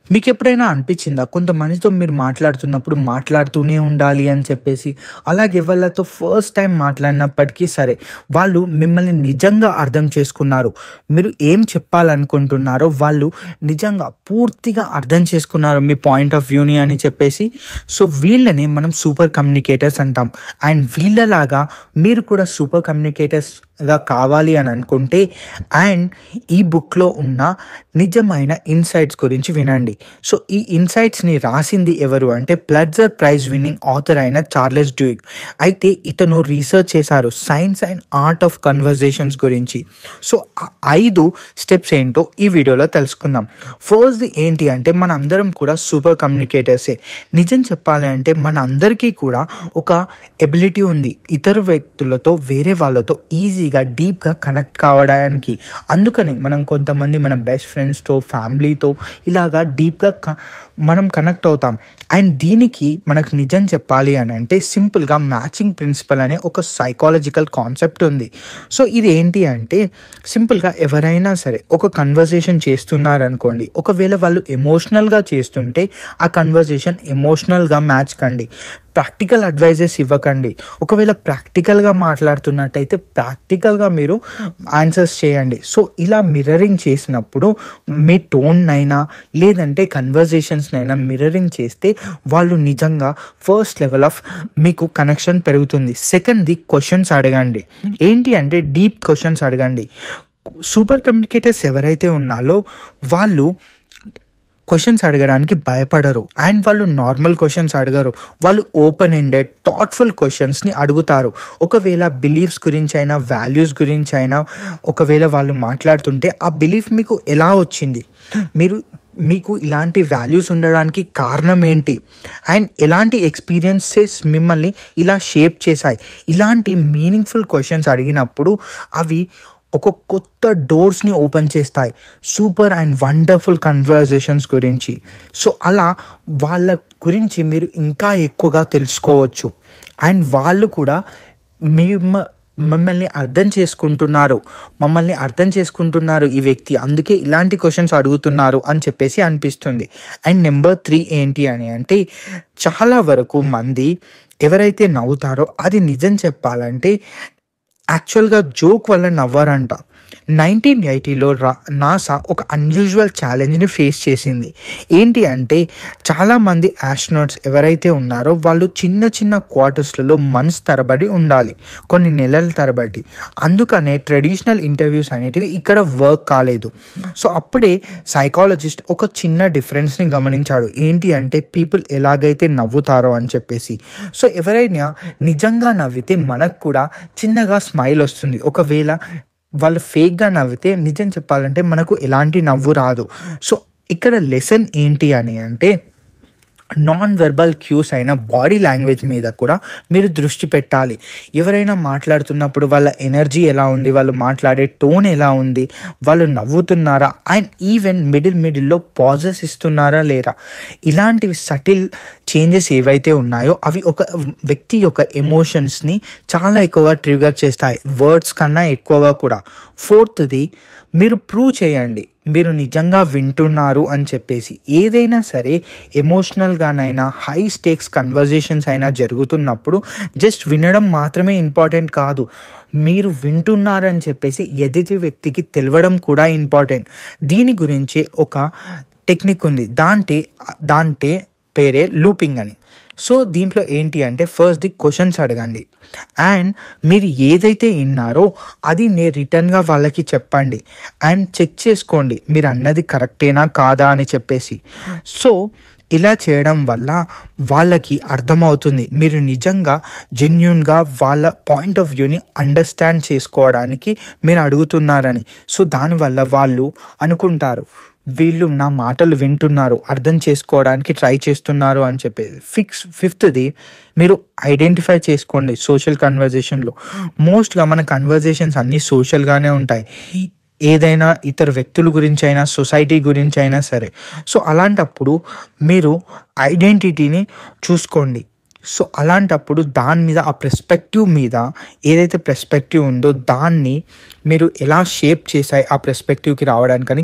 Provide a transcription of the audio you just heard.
మీకెప్పుడైనా అనిపిచ్చిందా? కొంతమందితో మీరు మాట్లాడుతున్నప్పుడు మాట్లాడుతూనే ఉండాలి అని చెప్పేసి, అలాగే వాళ్ళతో ఫస్ట్ టైమ్ మాట్లాడినప్పటికీ సరే, వాళ్ళు మిమ్మల్ని నిజంగా అర్థం చేసుకున్నారు. మీరు ఏం చెప్పాలనుకుంటున్నారో వాళ్ళు నిజంగా పూర్తిగా అర్థం చేసుకున్నారు మీ పాయింట్ ఆఫ్ వ్యూని అని చెప్పేసి. సో, వీళ్ళని మనం సూపర్ కమ్యూనికేటర్స్ అంటాం. అండ్ వీళ్ళలాగా మీరు కూడా సూపర్ కమ్యూనికేటర్స్‌గా కావాలి అని అనుకుంటే అండ్ ఈ బుక్‌లో ఉన్న నిజమైన ఇన్‌సైట్స్ గురించి వినండి. సో, ఈ ఇన్‌సైట్స్‌ని రాసింది ఎవరు అంటే ప్లట్జర్ ప్రైజ్ విన్నింగ్ ఆథర్ అయిన చార్లెస్ డ్యూయిక్. అయితే ఇతను రీసెర్చ్ చేశారు science and art of conversations గురించి. సో, ఆ 5 స్టెప్స్ ఏంటో ఈ వీడియోలో తెలుసుకుందాం. ఫస్ట్‌ది ఏంటి అంటే మనందరం కూడా సూపర్ కమ్యూనికేటర్సే. నిజం చెప్పాలి అంటే మనందరికీ కూడా ఒక ఎబిలిటీ ఉంది. ఇతర వ్యక్తులతో వేరే వాళ్ళతో ఈజీగా డీప్‌గా కనెక్ట్ కావడానికి. అందుకని మనం కొంతమంది మన బెస్ట్ ఫ్రెండ్స్‌తో, ఫ్యామిలీతో ఇలాగా డీప్‌గా మనం కనెక్ట్ అవుతాం. అండ్ దీనికి మనకు నిజం చెప్పాలి అని అంటే సింపుల్‌గా మ్యాచింగ్ ప్రిన్సిపల్ అనే ఒక సైకాలజికల్ కాన్సెప్ట్ ఉంది. సో, ఇది ఏంటి అంటే సింపుల్‌గా ఎవరైనా సరే ఒక కన్వర్జేషన్ చేస్తున్నారనుకోండి. ఒకవేళ వాళ్ళు ఎమోషనల్‌గా చేస్తుంటే ఆ కన్వర్జేషన్ ఎమోషనల్‌గా మ్యాచ్ కండి. ప్రాక్టికల్ అడ్వైజెస్ ఇవ్వకండి. ఒకవేళ ప్రాక్టికల్‌గా మాట్లాడుతున్నట్టయితే ప్రాక్టికల్‌గా మీరు ఆన్సర్స్ చేయండి. సో, ఇలా మిర్రరింగ్ చేసినప్పుడు మీ టోన్‌నైనా లేదంటే కన్వర్జేషన్స్‌నైనా మిర్రరింగ్ చేస్తే వాళ్ళు నిజంగా ఫస్ట్ లెవెల్ ఆఫ్ మీకు కనెక్షన్ పెరుగుతుంది. సెకండ్‌ది క్వెషన్స్ అడగండి. ఏంటి అంటే డీప్ క్వెషన్స్ అడగండి. సూపర్ కమ్యూనికేటర్స్ ఎవరైతే ఉన్నారో వాళ్ళు క్వెషన్స్ అడగడానికి భయపడరు. అండ్ వాళ్ళు నార్మల్ క్వెషన్స్ అడగరు. వాళ్ళు ఓపెన్ ఎండెడ్, థాట్‌ఫుల్ క్వెషన్స్‌ని అడుగుతారు. ఒకవేళ బిలీఫ్స్ గురించైనా, వాల్యూస్ గురించైనా ఒకవేళ వాళ్ళు మాట్లాడుతుంటే ఆ బిలీఫ్ మీకు ఎలా వచ్చింది? మీకు ఇలాంటి వాల్యూస్ ఉండడానికి కారణం ఏంటి? అండ్ ఎలాంటి ఎక్స్‌పీరియన్సెస్ మిమ్మల్ని ఇలా షేప్ చేశాయి? ఇలాంటి మీనింగ్‌ఫుల్ క్వెషన్స్ అడిగినప్పుడు అవి ఒక కొత్త డోర్స్‌ని ఓపెన్ చేస్తాయి. సూపర్ అండ్ వండర్‌ఫుల్ కన్వర్జేషన్స్ గురించి. సో, అలా వాళ్ళ గురించి మీరు ఇంకా ఎక్కువగా తెలుసుకోవచ్చు. అండ్ వాళ్ళు కూడా మిమ్మ మిమ్మల్ని అర్థం చేసుకుంటున్నారు. మమ్మల్ని అర్థం చేసుకుంటున్నారు ఈ వ్యక్తి. అందుకే ఇలాంటి క్వెషన్స్ అడుగుతున్నారు అని చెప్పేసి అనిపిస్తుంది. అండ్ నెంబర్ 3 ఏంటి అని అంటే చాలా వరకు మంది ఎవరైతే నవ్వుతారో అది నిజం చెప్పాలంటే యాక్చువల్‌గా జోక్ వల్ల నవ్వరంట. 1980లో నాసా ఒక అన్‌యూజువల్ ఛాలెంజ్‌ని ఫేస్ చేసింది. ఏంటి అంటే చాలామంది ఆస్ట్రోనాట్స్ ఎవరైతే ఉన్నారో వాళ్ళు చిన్న చిన్న క్వార్టర్స్‌లలో మంత్స్ తరబడి ఉండాలి. కొన్ని నెలల తరబడి. అందుకనే ట్రెడిషనల్ ఇంటర్వ్యూస్ అనేటివి ఇక్కడ వర్క్ కాలేదు. సో, అప్పుడే సైకాలజిస్ట్ ఒక చిన్న డిఫరెన్స్‌ని గమనించాడు. ఏంటి అంటే పీపుల్ ఎలాగైతే నవ్వుతారో అని చెప్పేసి. సో, ఎవరైనా నిజంగా నవ్వితే మనకు కూడా చిన్నగా స్మైల్ వస్తుంది. ఒకవేళ వాళ్ళు ఫేక్‌గా నవ్వితే నిజం చెప్పాలంటే మనకు ఎలాంటి నవ్వు రాదు. సో, ఇక్కడ లెసన్ ఏంటి అని అంటే నాన్ వెర్బల్ క్యూస్ అయిన బాడీ లాంగ్వేజ్ మీద కూడా మీరు దృష్టి పెట్టాలి. ఎవరైనా మాట్లాడుతున్నప్పుడు వాళ్ళ ఎనర్జీ ఎలా ఉంది? వాళ్ళు మాట్లాడే టోన్ ఎలా ఉంది? వాళ్ళు నవ్వుతున్నారా? అండ్ ఈవెన్ మిడిల్‌లో పాజెస్ ఇస్తున్నారా లేరా? ఇలాంటివి సటిల్ చేంజెస్ ఏవైతే ఉన్నాయో అవి ఒక వ్యక్తి యొక్క ఎమోషన్స్‌ని చాలా ఎక్కువగా ట్రిగ్గర్ చేస్తాయి. వర్డ్స్ కన్నా ఎక్కువగా కూడా. ఫోర్త్‌ది మీరు ప్రూవ్ చేయండి. మీరు నిజంగా వింటున్నారు అని చెప్పేసి. ఏదైనా సరే ఎమోషనల్‌గానైనా హై స్టేక్స్ కన్వర్జేషన్స్ అయినా జరుగుతున్నప్పుడు జస్ట్ వినడం మాత్రమే ఇంపార్టెంట్ కాదు. మీరు వింటున్నారని చెప్పేసి ఎదుటి వ్యక్తికి తెలవడం కూడా ఇంపార్టెంట్. దీని గురించి ఒక టెక్నిక్ ఉంది. దాంటే పేరే లూపింగ్ అని. సో, దీంట్లో ఏంటి అంటే ఫస్ట్‌ది క్వెషన్స్ అడగండి. అండ్ మీరు ఏదైతే ఇన్నారో అది రిటర్న్‌గా వాళ్ళకి చెప్పండి. అండ్ చెక్ చేసుకోండి మీరు అన్నది కరెక్టేనా కాదా అని చెప్పేసి. సో, ఇలా చేయడం వల్ల వాళ్ళకి అర్థమవుతుంది మీరు నిజంగా జెన్యూన్‌గా వాళ్ళ పాయింట్ ఆఫ్ వ్యూని అండర్‌స్టాండ్ చేసుకోవడానికి మీరు అడుగుతున్నారని. సో, దానివల్ల వాళ్ళు అనుకుంటారు వీళ్ళు నా మాటలు వింటున్నారు, అర్థం చేసుకోవడానికి ట్రై చేస్తున్నారు అని చెప్పేసి. ఫిఫ్త్‌ది మీరు ఐడెంటిఫై చేసుకోండి సోషల్ కన్వర్జేషన్‌లో. మోస్ట్‌గా మన కన్వర్జేషన్స్ అన్నీ సోషల్‌గానే ఉంటాయి. ఏదైనా ఇతర వ్యక్తుల గురించైనా, సొసైటీ గురించైనా సరే. సో, అలాంటప్పుడు మీరు ఐడెంటిటీని చూసుకోండి. సో, అలాంటప్పుడు దాని మీద ఆ పర్స్పెక్టివ్ మీద ఏదైతే పర్స్పెక్టివ్ ఉందో దాన్ని మీరు ఎలా షేప్ చేశాయి ఆ పర్స్పెక్టివ్‌కి రావడానికని